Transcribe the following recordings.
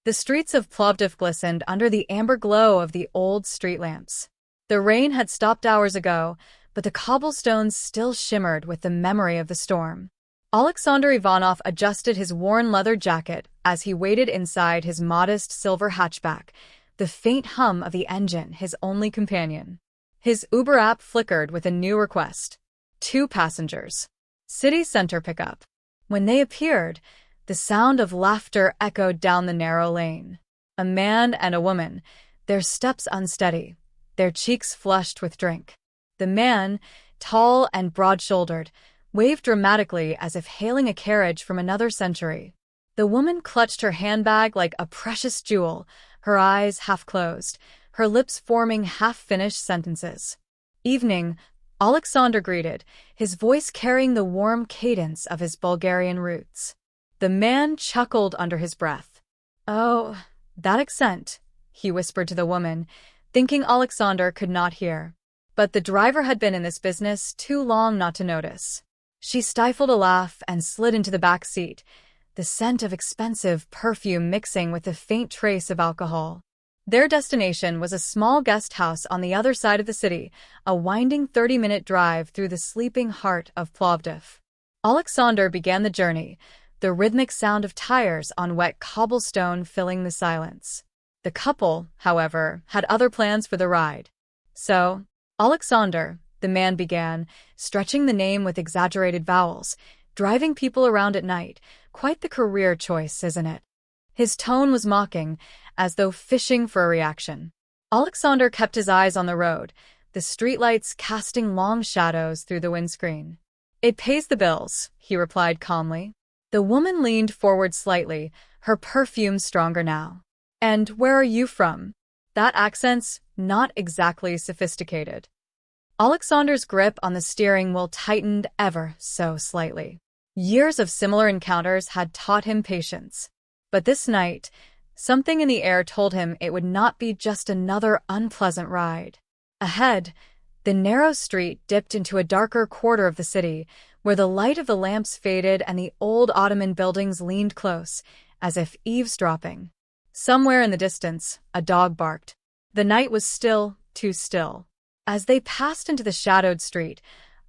The streets of Plovdiv glistened under the amber glow of the old street lamps. The rain had stopped hours ago, but the cobblestones still shimmered with the memory of the storm. Alexander Ivanov adjusted his worn leather jacket as he waited inside his modest silver hatchback, the faint hum of the engine his only companion. His Uber app flickered with a new request. 2 passengers. City center pickup. When they appeared, the sound of laughter echoed down the narrow lane. A man and a woman, their steps unsteady, their cheeks flushed with drink. The man, tall and broad-shouldered, waved dramatically as if hailing a carriage from another century. The woman clutched her handbag like a precious jewel, her eyes half-closed, her lips forming half-finished sentences. "Evening," Alexander greeted, his voice carrying the warm cadence of his Bulgarian roots. The man chuckled under his breath. "Oh, that accent," he whispered to the woman, thinking Alexander could not hear. But the driver had been in this business too long not to notice. She stifled a laugh and slid into the back seat, the scent of expensive perfume mixing with a faint trace of alcohol. Their destination was a small guest house on the other side of the city, a winding 30-minute drive through the sleeping heart of Plovdiv. Alexander began the journey, the rhythmic sound of tires on wet cobblestone filling the silence. The couple, however, had other plans for the ride. "So, Alexander," the man began, stretching the name with exaggerated vowels, "driving people around at night, quite the career choice, isn't it?" His tone was mocking, as though fishing for a reaction. Alexander kept his eyes on the road, the streetlights casting long shadows through the windscreen. "It pays the bills," he replied calmly. The woman leaned forward slightly, her perfume stronger now. "And where are you from?" That accent's not exactly sophisticated. Alexander's grip on the steering wheel tightened ever so slightly. Years of similar encounters had taught him patience. But this night, something in the air told him it would not be just another unpleasant ride. Ahead, the narrow street dipped into a darker quarter of the city, where the light of the lamps faded and the old Ottoman buildings leaned close, as if eavesdropping. Somewhere in the distance, a dog barked. The night was still, too still. As they passed into the shadowed street,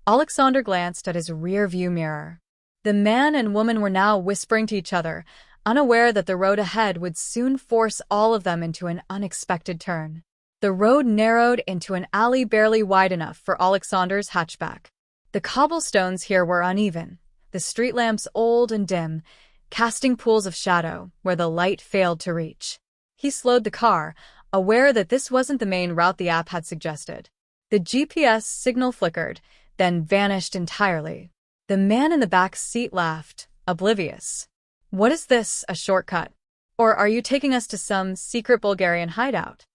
Alexander glanced at his rear-view mirror. The man and woman were now whispering to each other, unaware that the road ahead would soon force all of them into an unexpected turn. The road narrowed into an alley barely wide enough for Alexander's hatchback. The cobblestones here were uneven, the street lamps old and dim, casting pools of shadow where the light failed to reach. He slowed the car, aware that this wasn't the main route the app had suggested. The GPS signal flickered, then vanished entirely. The man in the back seat laughed, oblivious. "What is this, a shortcut? Or are you taking us to some secret Bulgarian hideout?"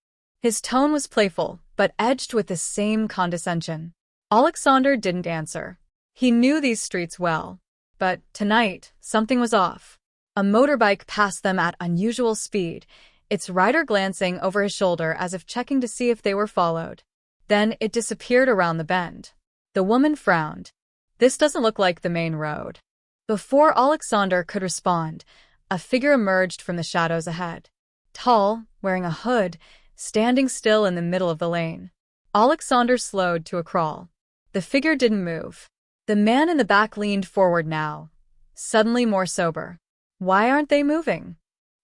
His tone was playful, but edged with the same condescension. Alexander didn't answer. He knew these streets well. But tonight, something was off. A motorbike passed them at unusual speed, its rider glancing over his shoulder as if checking to see if they were followed. Then it disappeared around the bend. The woman frowned. "This doesn't look like the main road." Before Alexander could respond, a figure emerged from the shadows ahead. Tall, wearing a hood, standing still in the middle of the lane. Alexander slowed to a crawl. The figure didn't move. The man in the back leaned forward now, suddenly more sober. Why aren't they moving?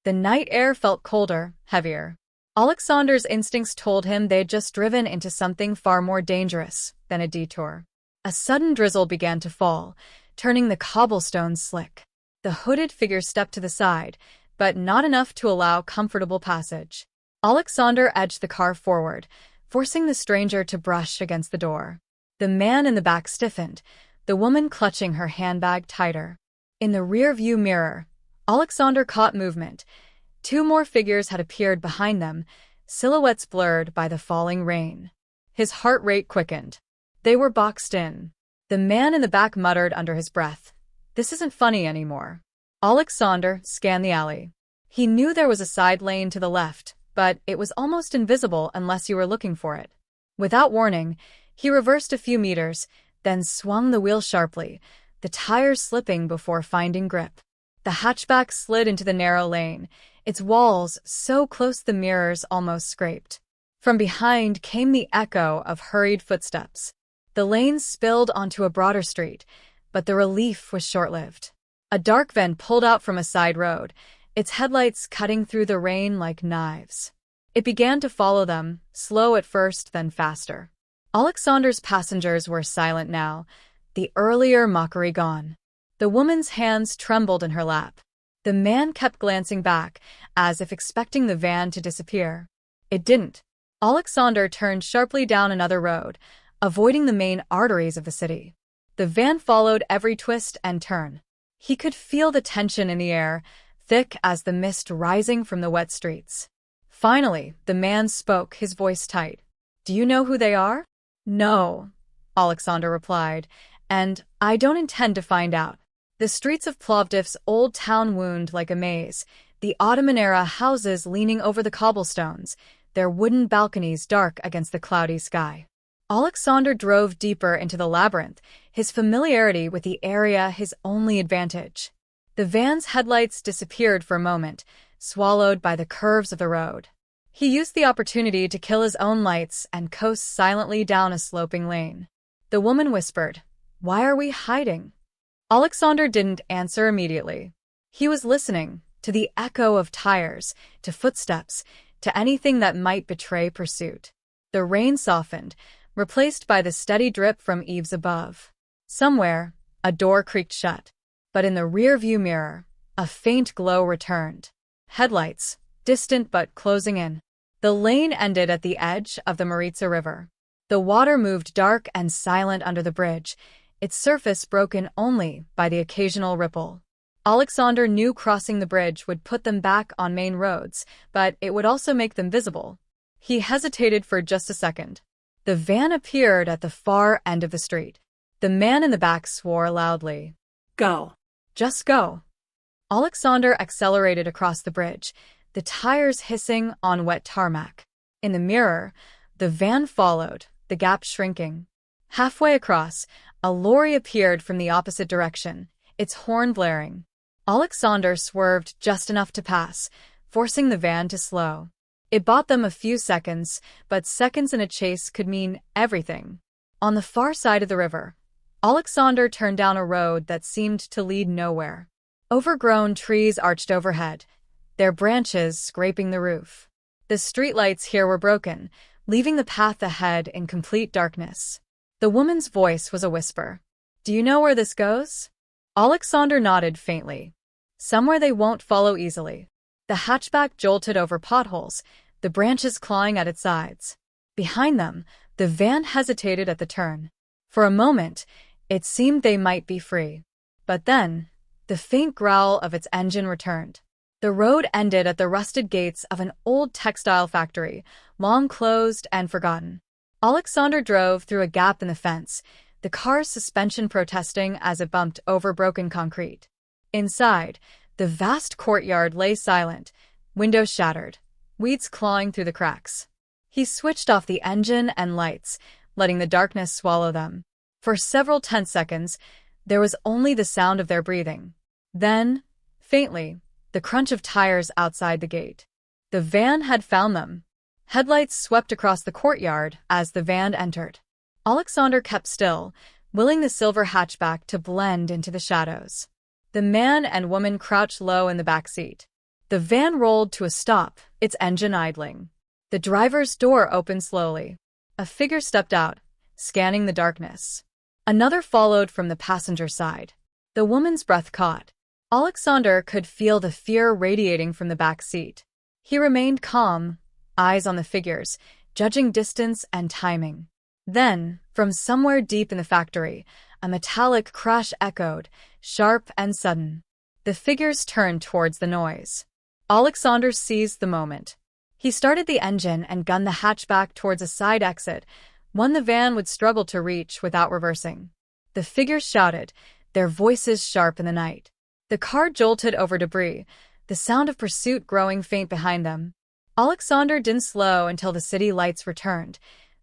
The night air felt colder, heavier. Alexander's instincts told him they had just driven into something far more dangerous than a detour. A sudden drizzle began to fall, turning the cobblestones slick. The hooded figure stepped to the side, but not enough to allow comfortable passage. Alexander edged the car forward, forcing the stranger to brush against the door. The man in the back stiffened, the woman clutching her handbag tighter. In the rear-view mirror, Alexander caught movement. 2 more figures had appeared behind them, silhouettes blurred by the falling rain. His heart rate quickened. They were boxed in. The man in the back muttered under his breath, "This isn't funny anymore." Alexander scanned the alley. He knew there was a side lane to the left, but it was almost invisible unless you were looking for it. Without warning, he reversed a few meters, then swung the wheel sharply, the tires slipping before finding grip. The hatchback slid into the narrow lane, its walls so close the mirrors almost scraped. From behind came the echo of hurried footsteps. The lane spilled onto a broader street, but the relief was short-lived. A dark van pulled out from a side road, its headlights cutting through the rain like knives. It began to follow them, slow at first, then faster. Alexander's passengers were silent now, the earlier mockery gone. The woman's hands trembled in her lap. The man kept glancing back, as if expecting the van to disappear. It didn't. Alexander turned sharply down another road, avoiding the main arteries of the city. The van followed every twist and turn. He could feel the tension in the air, thick as the mist rising from the wet streets. Finally, the man spoke, his voice tight. "Do you know who they are?" "No," Alexander replied, "and I don't intend to find out." The streets of Plovdiv's old town wound like a maze, the Ottoman-era houses leaning over the cobblestones, their wooden balconies dark against the cloudy sky. Alexander drove deeper into the labyrinth, his familiarity with the area his only advantage. The van's headlights disappeared for a moment, swallowed by the curves of the road. He used the opportunity to kill his own lights and coast silently down a sloping lane. The woman whispered, "Why are we hiding?" Alexander didn't answer immediately. He was listening to the echo of tires, to footsteps, to anything that might betray pursuit. The rain softened, replaced by the steady drip from eaves above. Somewhere, a door creaked shut, but in the rear-view mirror, a faint glow returned. Headlights, distant but closing in. The lane ended at the edge of the Maritsa River. The water moved dark and silent under the bridge, its surface broken only by the occasional ripple. Alexander knew crossing the bridge would put them back on main roads, but it would also make them visible. He hesitated for just a second. The van appeared at the far end of the street. The man in the back swore loudly. "Go. Just go." Alexander accelerated across the bridge, the tires hissing on wet tarmac. In the mirror, the van followed, the gap shrinking. Halfway across, a lorry appeared from the opposite direction, its horn blaring. Alexander swerved just enough to pass, forcing the van to slow. It bought them a few seconds, but seconds in a chase could mean everything. On the far side of the river, Alexander turned down a road that seemed to lead nowhere. Overgrown trees arched overhead, their branches scraping the roof. The streetlights here were broken, leaving the path ahead in complete darkness. The woman's voice was a whisper. "Do you know where this goes?" Alexander nodded faintly. "Somewhere they won't follow easily." The hatchback jolted over potholes, the branches clawing at its sides. Behind them, the van hesitated at the turn. For a moment, it seemed they might be free. But then, the faint growl of its engine returned. The road ended at the rusted gates of an old textile factory, long closed and forgotten. Alexander drove through a gap in the fence, the car's suspension protesting as it bumped over broken concrete. Inside, the vast courtyard lay silent, windows shattered, weeds clawing through the cracks. He switched off the engine and lights, letting the darkness swallow them. For several tense seconds, there was only the sound of their breathing. Then, faintly, the crunch of tires outside the gate. The van had found them. Headlights swept across the courtyard as the van entered. Alexander kept still, willing the silver hatchback to blend into the shadows. The man and woman crouched low in the back seat. The van rolled to a stop, its engine idling. The driver's door opened slowly. A figure stepped out, scanning the darkness. Another followed from the passenger side. The woman's breath caught. Alexander could feel the fear radiating from the back seat. He remained calm, eyes on the figures, judging distance and timing. Then, from somewhere deep in the factory, a metallic crash echoed, sharp and sudden. The figures turned towards the noise. Alexander seized the moment. He started the engine and gunned the hatchback towards a side exit, one the van would struggle to reach without reversing. The figures shouted, their voices sharp in the night. The car jolted over debris, the sound of pursuit growing faint behind them. Alexander didn't slow until the city lights returned,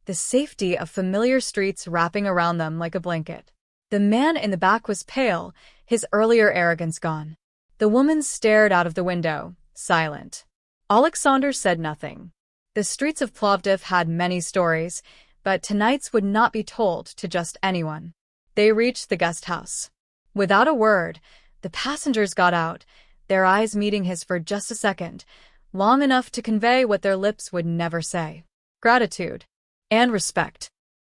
the safety of familiar streets wrapping around them like a blanket. The man in the back was pale, his earlier arrogance gone. The woman stared out of the window, silent. Alexander said nothing. The streets of Plovdiv had many stories, but tonight's would not be told to just anyone. They reached the guest house. Without a word, the passengers got out, their eyes meeting his for just a second, long enough to convey what their lips would never say: gratitude and respect.